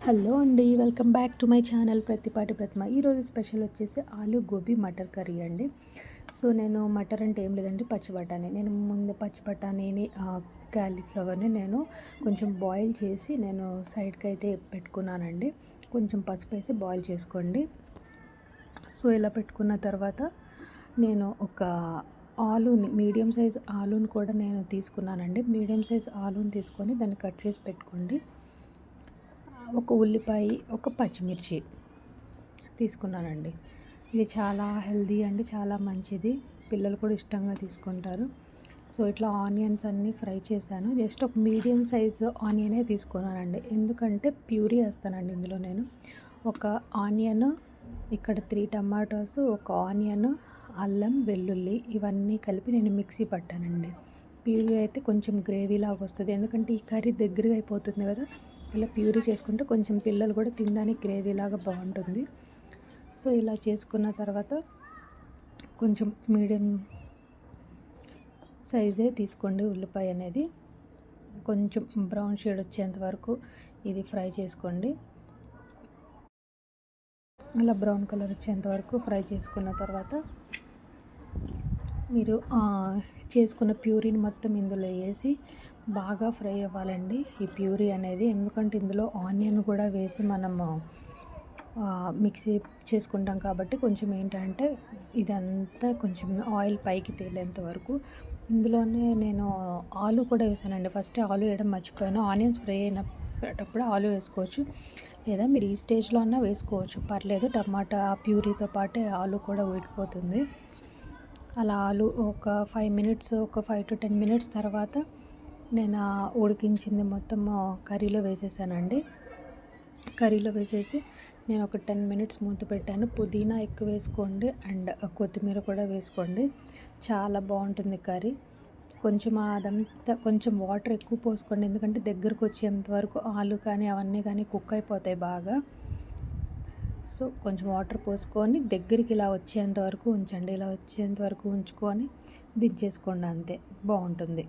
Hello అండి, welcome back to my channel Prathipati Prathima. ఈరోజు special వచ్చేసి ఆలు గోబీ మటర్ కర్రీ అండి. సో నేను మటర్ అంటే ఏం లేదండి, పచ్చి బఠానీ. నేను ముందు పచ్చి బఠానీని క్యాలీఫ్లవర్ని నేను కొంచెం బాయిల్ చేసి నేను సైడ్కి అయితే పెట్టుకున్నానండి. కొంచెం పసుపు వేసి బాయిల్ చేసుకోండి. సో ఇలా పెట్టుకున్న తర్వాత నేను ఒక ఆలూని, మీడియం సైజ్ ఆలూని కూడా నేను తీసుకున్నానండి. మీడియం సైజ్ ఆలూని తీసుకొని దాన్ని కట్ చేసి పెట్టుకోండి. ఒక ఉల్లిపాయ, ఒక పచ్చిమిర్చి తీసుకున్నానండి. ఇది చాలా హెల్దీ అండి, చాలా మంచిది. పిల్లలు కూడా ఇష్టంగా తీసుకుంటారు. సో ఇట్లా ఆనియన్స్ అన్నీ ఫ్రై చేశాను. జస్ట్ ఒక మీడియం సైజు ఆనియనే తీసుకున్నానండి, ఎందుకంటే ప్యూరీ వేస్తానండి ఇందులో నేను. ఒక ఆనియన్, ఇక్కడ 3 టమాటోస్, ఒక ఆనియన్, అల్లం, వెల్లుల్లి ఇవన్నీ కలిపి నేను మిక్సీ పట్టానండి. ప్యూరీ అయితే కొంచెం గ్రేవీ లాగా వస్తుంది, ఎందుకంటే ఈ కర్రీ దగ్గరగా అయిపోతుంది కదా. ఇలా ప్యూరీ చేసుకుంటే కొంచెం పిల్లలు కూడా తినడానికి గ్రేవీ లాగా బాగుంటుంది. సో ఇలా చేసుకున్న తర్వాత కొంచెం మీడియం సైజే తీసుకోండి ఉల్లిపాయ అనేది. కొంచెం బ్రౌన్ షేడ్ వచ్చేంత వరకు ఇది ఫ్రై చేసుకోండి. అలా బ్రౌన్ కలర్ వచ్చేంత వరకు ఫ్రై చేసుకున్న తర్వాత మీరు చేసుకున్న ప్యూరీని మొత్తం ఇందులో వేసి బాగా ఫ్రై అవ్వాలండి ఈ ప్యూరీ అనేది. ఎందుకంటే ఇందులో ఆనియన్ కూడా వేసి మనము మిక్సీ చేసుకుంటాం కాబట్టి కొంచెం ఏంటంటే ఇదంతా కొంచెం ఆయిల్ పైకి తేలేంత వరకు. ఇందులోనే నేను ఆలు కూడా వేసానండి. ఫస్ట్ ఆలు వేయడం మర్చిపోయాను. ఆనియన్స్ ఫ్రై అయినప్పుడు ఆలు వేసుకోవచ్చు, లేదా మీరు ఈ స్టేజ్లో అన్నా వేసుకోవచ్చు, పర్లేదు. టమాటా ప్యూరీతో పాటే ఆలు కూడా ఉడికిపోతుంది. అలా ఆలు ఒక 5 మినిట్స్, ఒక 5 to 10 మినిట్స్ తర్వాత నేను ఉడికించింది మొత్తం కర్రీలో వేసేసానండి. కర్రీలో వేసేసి నేను ఒక 10 మినిట్స్ మూత పెట్టాను. పుదీనా ఎక్కువ వేసుకోండి అండ్ కొత్తిమీర కూడా వేసుకోండి, చాలా బాగుంటుంది కర్రీ. కొంచెం అదంతా కొంచెం వాటర్ ఎక్కువ పోసుకోండి, ఎందుకంటే దగ్గరకు వచ్చేంత వరకు ఆలు కానీ అవన్నీ కానీ కుక్ అయిపోతాయి బాగా. సో కొంచెం వాటర్ పోసుకొని దగ్గరికి ఇలా వచ్చేంత వరకు ఉంచండి. ఇలా వచ్చేంత వరకు ఉంచుకొని దించేసుకోండి, అంతే. బాగుంటుంది.